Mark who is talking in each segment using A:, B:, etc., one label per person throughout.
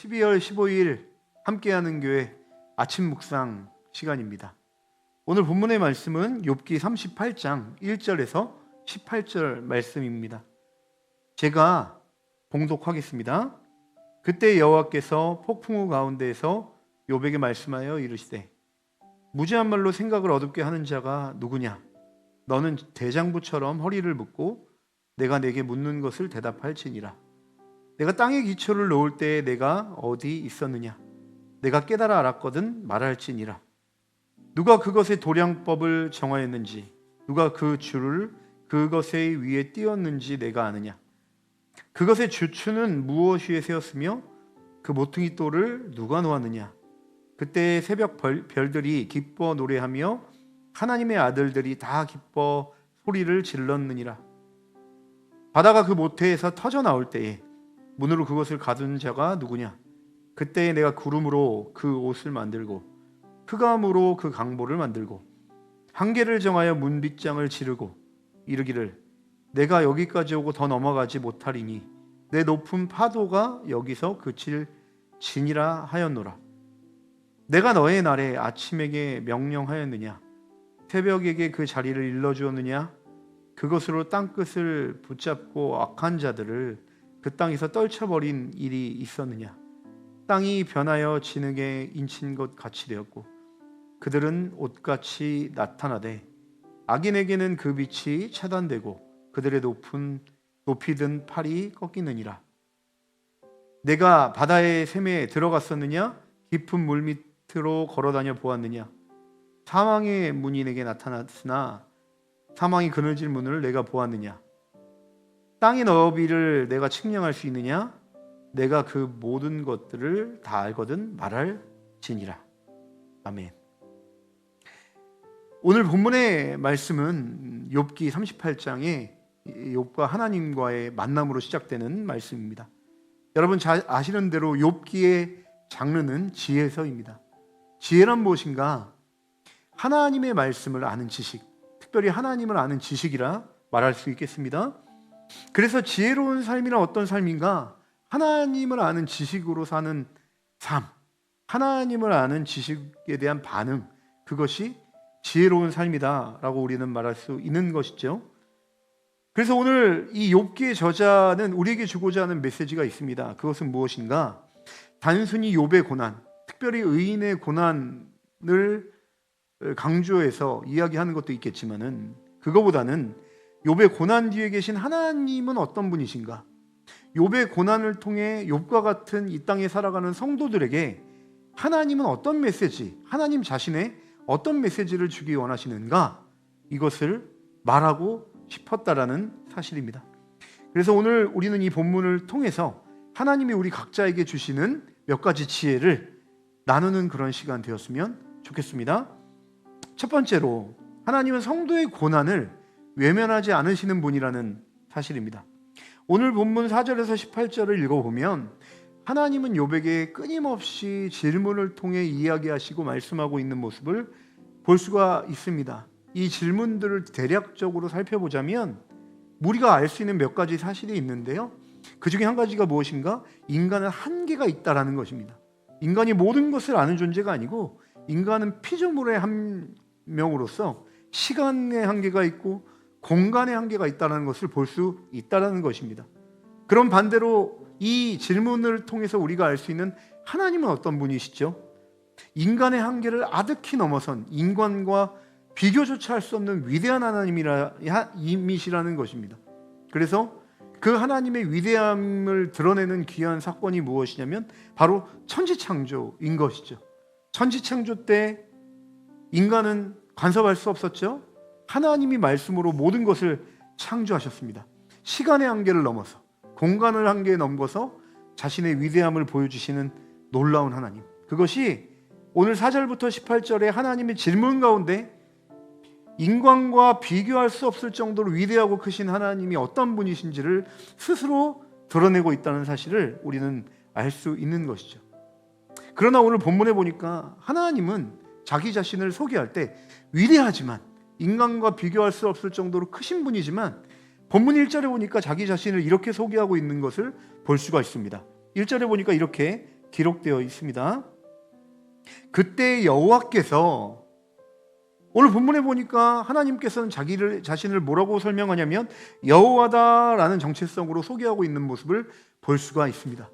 A: 12월 15일 함께하는 교회 아침 묵상 시간입니다. 오늘 본문의 말씀은 욥기 38장 1절에서 18절 말씀입니다. 제가 봉독하겠습니다. 그때 여호와께서 폭풍우 가운데에서 욥에게 말씀하여 이르시되 무지한 말로 생각을 어둡게 하는 자가 누구냐? 너는 대장부처럼 허리를 묶고 내가 내게 묻는 것을 대답할지니라. 내가 땅에 기초를 놓을 때에 내가 어디 있었느냐? 내가 깨달아 알았거든 말할지니라. 누가 그것의 도량법을 정하였는지, 누가 그 줄을 그것의 위에 띄었는지 내가 아느냐? 그것의 주추는 무엇 위에 세웠으며 그 모퉁이 돌을 누가 놓았느냐? 그때 새벽 별들이 기뻐 노래하며 하나님의 아들들이 다 기뻐 소리를 질렀느니라. 바다가 그 모태에서 터져 나올 때에 문으로 그것을 가둔 자가 누구냐? 그때 내가 구름으로 그 옷을 만들고 흑암으로 그 강보를 만들고 한계를 정하여 문빗장을 지르고 이르기를 내가 여기까지 오고 더 넘어가지 못하리니 내 높은 파도가 여기서 그칠지니라 하였노라. 내가 너의 날에 아침에게 명령하였느냐? 새벽에게 그 자리를 일러주었느냐? 그것으로 땅끝을 붙잡고 악한 자들을 그 땅에서 떨쳐버린 일이 있었느냐? 땅이 변하여 진흙에 인친 것 같이 되었고 그들은 옷같이 나타나되 악인에게는 그 빛이 차단되고 그들의 높이 든 팔이 꺾이느니라. 내가 바다의 샘에 들어갔었느냐? 깊은 물 밑으로 걸어다녀 보았느냐? 사망의 문이 내게 나타났으나 사망이 그늘질 문을 내가 보았느냐? 땅의 너비를 내가 측량할 수 있느냐? 내가 그 모든 것들을 다 알거든 말할지니라. 아멘. 오늘 본문의 말씀은 욥기 38장에 욥과 하나님과의 만남으로 시작되는 말씀입니다. 여러분 잘 아시는 대로 욥기의 장르는 지혜서입니다. 지혜란 무엇인가? 하나님의 말씀을 아는 지식, 특별히 하나님을 아는 지식이라 말할 수 있겠습니다. 그래서 지혜로운 삶이란 어떤 삶인가? 하나님을 아는 지식으로 사는 삶, 하나님을 아는 지식에 대한 반응, 그것이 지혜로운 삶이다라고 우리는 말할 수 있는 것이죠. 그래서 오늘 이 욥기의 저자는 우리에게 주고자 하는 메시지가 있습니다. 그것은 무엇인가? 단순히 욥의 고난, 특별히 의인의 고난을 강조해서 이야기하는 것도 있겠지만은 그거보다는 욥의 고난 뒤에 계신 하나님은 어떤 분이신가? 욥의 고난을 통해 욥과 같은 이 땅에 살아가는 성도들에게 하나님은 어떤 메시지, 하나님 자신의 어떤 메시지를 주기 원하시는가? 이것을 말하고 싶었다라는 사실입니다. 그래서 오늘 우리는 이 본문을 통해서 하나님이 우리 각자에게 주시는 몇 가지 지혜를 나누는 그런 시간 되었으면 좋겠습니다. 첫 번째로 하나님은 성도의 고난을 외면하지 않으시는 분이라는 사실입니다. 오늘 본문 4절에서 18절을 읽어보면 하나님은 욥에게 끊임없이 질문을 통해 이야기하시고 말씀하고 있는 모습을 볼 수가 있습니다. 이 질문들을 대략적으로 살펴보자면 우리가 알 수 있는 몇 가지 사실이 있는데요. 그 중에 한 가지가 무엇인가? 인간은 한계가 있다라는 것입니다. 인간이 모든 것을 아는 존재가 아니고 인간은 피조물의 한 명으로서 시간의 한계가 있고 공간의 한계가 있다는 것을 볼 수 있다는 것입니다. 그럼 반대로 이 질문을 통해서 우리가 알 수 있는 하나님은 어떤 분이시죠? 인간의 한계를 아득히 넘어선 인간과 비교조차 할 수 없는 위대한 하나님이시라는 것입니다. 그래서 그 하나님의 위대함을 드러내는 귀한 사건이 무엇이냐면 바로 천지창조인 것이죠. 천지창조 때 인간은 간섭할 수 없었죠. 하나님이 말씀으로 모든 것을 창조하셨습니다. 시간의 한계를 넘어서 공간의 한계에 넘어서 자신의 위대함을 보여주시는 놀라운 하나님, 그것이 오늘 4절부터 18절의 하나님의 질문 가운데 인간과 비교할 수 없을 정도로 위대하고 크신 하나님이 어떤 분이신지를 스스로 드러내고 있다는 사실을 우리는 알 수 있는 것이죠. 그러나 오늘 본문에 보니까 하나님은 자기 자신을 소개할 때 위대하지만 인간과 비교할 수 없을 정도로 크신 분이지만 본문 1절에 보니까 자기 자신을 이렇게 소개하고 있는 것을 볼 수가 있습니다. 1절에 보니까 이렇게 기록되어 있습니다. 그때 여호와께서, 오늘 본문에 보니까 하나님께서는 자신을 뭐라고 설명하냐면 여호와다라는 정체성으로 소개하고 있는 모습을 볼 수가 있습니다.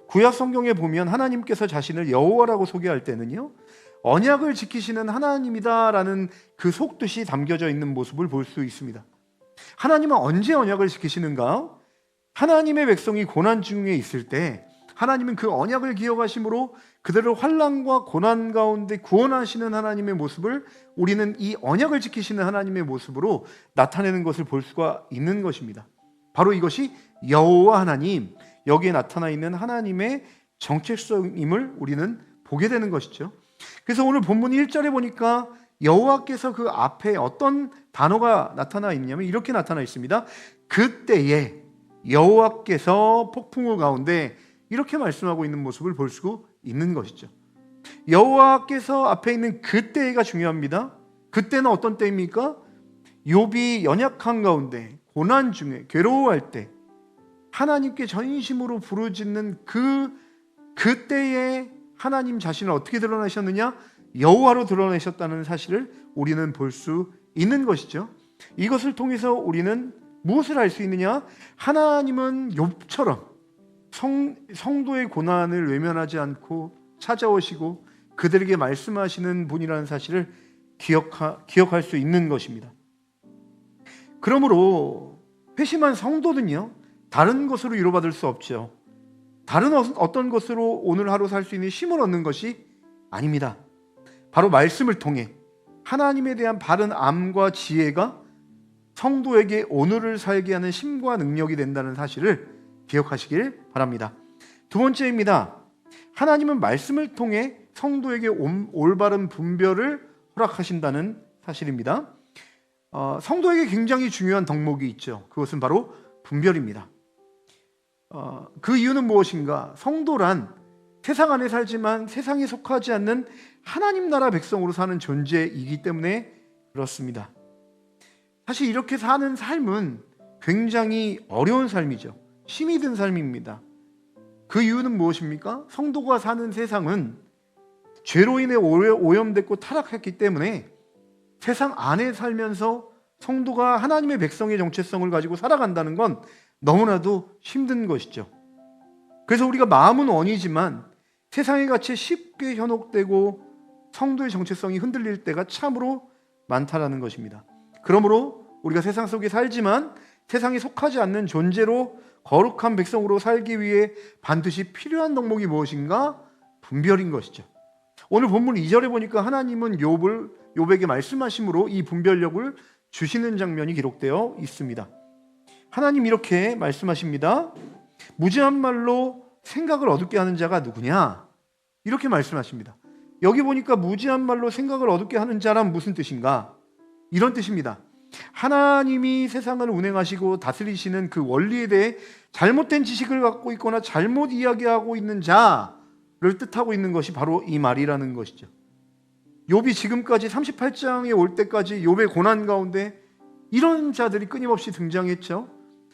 A: 구약 성경에 보면 하나님께서 자신을 여호와라고 소개할 때는요, 언약을 지키시는 하나님이다라는 그 속뜻이 담겨져 있는 모습을 볼 수 있습니다. 하나님은 언제 언약을 지키시는가? 하나님의 백성이 고난 중에 있을 때 하나님은 그 언약을 기억하심으로 그들을 환난과 고난 가운데 구원하시는 하나님의 모습을 우리는 이 언약을 지키시는 하나님의 모습으로 나타내는 것을 볼 수가 있는 것입니다. 바로 이것이 여호와 하나님, 여기에 나타나 있는 하나님의 정체성임을 우리는 보게 되는 것이죠. 그래서 오늘 본문 1절에 보니까 여호와께서 그 앞에 어떤 단어가 나타나 있냐면 이렇게 나타나 있습니다. 그때에 여호와께서 폭풍우 가운데, 이렇게 말씀하고 있는 모습을 볼 수 있는 것이죠. 여호와께서 앞에 있는 그때가 중요합니다. 그때는 어떤 때입니까? 욥이 연약한 가운데, 고난 중에, 괴로워할 때 하나님께 전심으로 부르짖는 그때에 하나님 자신을 어떻게 드러내셨느냐? 여호와로 드러내셨다는 사실을 우리는 볼 수 있는 것이죠. 이것을 통해서 우리는 무엇을 알 수 있느냐? 하나님은 욥처럼 성도의 고난을 외면하지 않고 찾아오시고 그들에게 말씀하시는 분이라는 사실을 기억할 수 있는 것입니다. 그러므로 회심한 성도는요, 다른 것으로 위로받을 수 없죠. 다른 어떤 것으로 오늘 하루 살 수 있는 힘을 얻는 것이 아닙니다. 바로 말씀을 통해 하나님에 대한 바른 암과 지혜가 성도에게 오늘을 살게 하는 힘과 능력이 된다는 사실을 기억하시길 바랍니다. 두 번째입니다. 하나님은 말씀을 통해 성도에게 올바른 분별을 허락하신다는 사실입니다. 성도에게 굉장히 중요한 덕목이 있죠. 그것은 바로 분별입니다. 그 이유는 무엇인가? 성도란 세상 안에 살지만 세상에 속하지 않는 하나님 나라 백성으로 사는 존재이기 때문에 그렇습니다. 사실 이렇게 사는 삶은 굉장히 어려운 삶이죠. 힘이 든 삶입니다. 그 이유는 무엇입니까? 성도가 사는 세상은 죄로 인해 오염됐고 타락했기 때문에 세상 안에 살면서 성도가 하나님의 백성의 정체성을 가지고 살아간다는 건 너무나도 힘든 것이죠. 그래서 우리가 마음은 원이지만 세상의 가치에 쉽게 현혹되고 성도의 정체성이 흔들릴 때가 참으로 많다라는 것입니다. 그러므로 우리가 세상 속에 살지만 세상에 속하지 않는 존재로 거룩한 백성으로 살기 위해 반드시 필요한 덕목이 무엇인가? 분별인 것이죠. 오늘 본문 2절에 보니까 하나님은 욥에게 말씀하심으로 이 분별력을 주시는 장면이 기록되어 있습니다. 하나님 이렇게 말씀하십니다. 무지한 말로 생각을 어둡게 하는 자가 누구냐? 이렇게 말씀하십니다. 여기 보니까 무지한 말로 생각을 어둡게 하는 자란 무슨 뜻인가? 이런 뜻입니다. 하나님이 세상을 운행하시고 다스리시는 그 원리에 대해 잘못된 지식을 갖고 있거나 잘못 이야기하고 있는 자를 뜻하고 있는 것이 바로 이 말이라는 것이죠. 욥이 지금까지 38장에 올 때까지 욥의 고난 가운데 이런 자들이 끊임없이 등장했죠.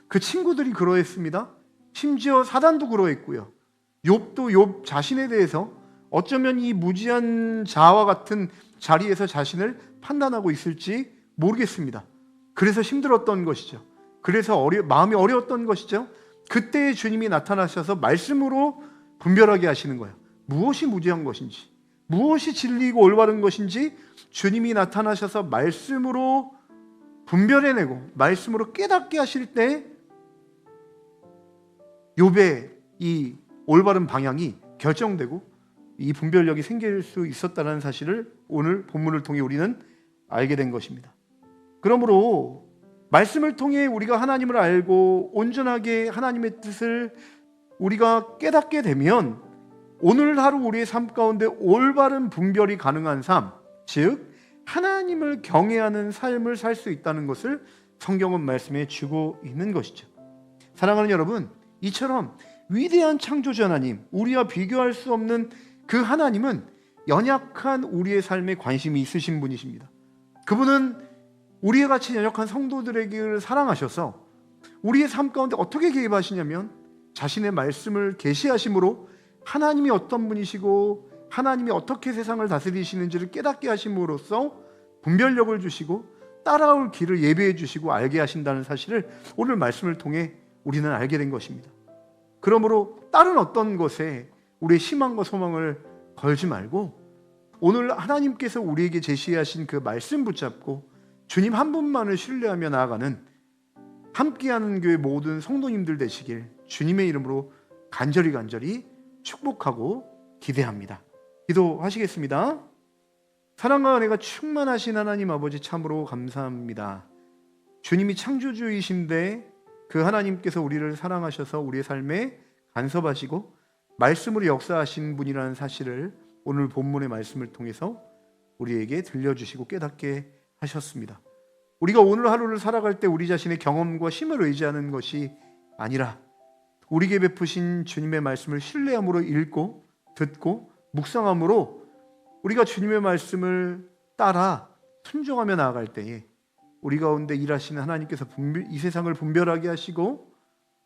A: 그 친구들이 그러했습니다. 심지어 사단도 그러했고요. 욥도 욥 자신에 대해서 어쩌면 이 무지한 자와 같은 자리에서 자신을 판단하고 있을지 모르겠습니다. 그래서 힘들었던 것이죠. 그래서 마음이 어려웠던 것이죠. 그때 주님이 나타나셔서 말씀으로 분별하게 하시는 거예요. 무엇이 무지한 것인지, 무엇이 진리이고 올바른 것인지 주님이 나타나셔서 말씀으로 분별해내고 말씀으로 깨닫게 하실 때 욥의 이 올바른 방향이 결정되고 이 분별력이 생길 수 있었다는 사실을 오늘 본문을 통해 우리는 알게 된 것입니다. 그러므로 말씀을 통해 우리가 하나님을 알고 온전하게 하나님의 뜻을 우리가 깨닫게 되면 오늘 하루 우리의 삶 가운데 올바른 분별이 가능한 삶, 즉 하나님을 경외하는 삶을 살 수 있다는 것을 성경은 말씀해 주고 있는 것이죠. 사랑하는 여러분, 이처럼 위대한 창조주 하나님, 우리와 비교할 수 없는 그 하나님은 연약한 우리의 삶에 관심이 있으신 분이십니다. 그분은 우리와 같이 연약한 성도들에게 사랑하셔서 우리의 삶 가운데 어떻게 개입하시냐면 자신의 말씀을 계시하심으로 하나님이 어떤 분이시고 하나님이 어떻게 세상을 다스리시는지를 깨닫게 하심으로써 분별력을 주시고 따라올 길을 예배해 주시고 알게 하신다는 사실을 오늘 말씀을 통해 우리는 알게 된 것입니다. 그러므로 다른 어떤 것에 우리의 희망과 소망을 걸지 말고 오늘 하나님께서 우리에게 제시하신 그 말씀 붙잡고 주님 한 분만을 신뢰하며 나아가는 함께하는 교회 모든 성도님들 되시길 주님의 이름으로 간절히 축복하고 기대합니다. 기도하시겠습니다. 사랑과 은혜가 충만하신 하나님 아버지 참으로 감사합니다. 주님이 창조주이신데 그 하나님께서 우리를 사랑하셔서 우리의 삶에 간섭하시고 말씀으로 역사하신 분이라는 사실을 오늘 본문의 말씀을 통해서 우리에게 들려주시고 깨닫게 하셨습니다. 우리가 오늘 하루를 살아갈 때 우리 자신의 경험과 힘을 의지하는 것이 아니라 우리에게 베푸신 주님의 말씀을 신뢰함으로 읽고 듣고 묵상함으로 우리가 주님의 말씀을 따라 순종하며 나아갈 때에 우리 가운데 일하시는 하나님께서 이 세상을 분별하게 하시고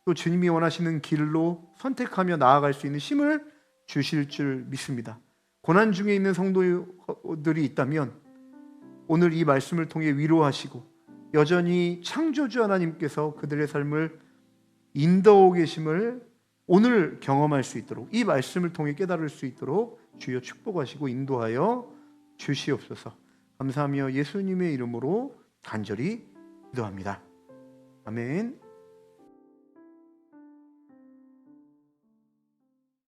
A: 또 주님이 원하시는 길로 선택하며 나아갈 수 있는 힘을 주실 줄 믿습니다. 고난 중에 있는 성도들이 있다면 오늘 이 말씀을 통해 위로하시고 여전히 창조주 하나님께서 그들의 삶을 인도하고 계심을 오늘 경험할 수 있도록 이 말씀을 통해 깨달을 수 있도록 주여 축복하시고 인도하여 주시옵소서. 감사하며 예수님의 이름으로 간절히 기도합니다. 아멘.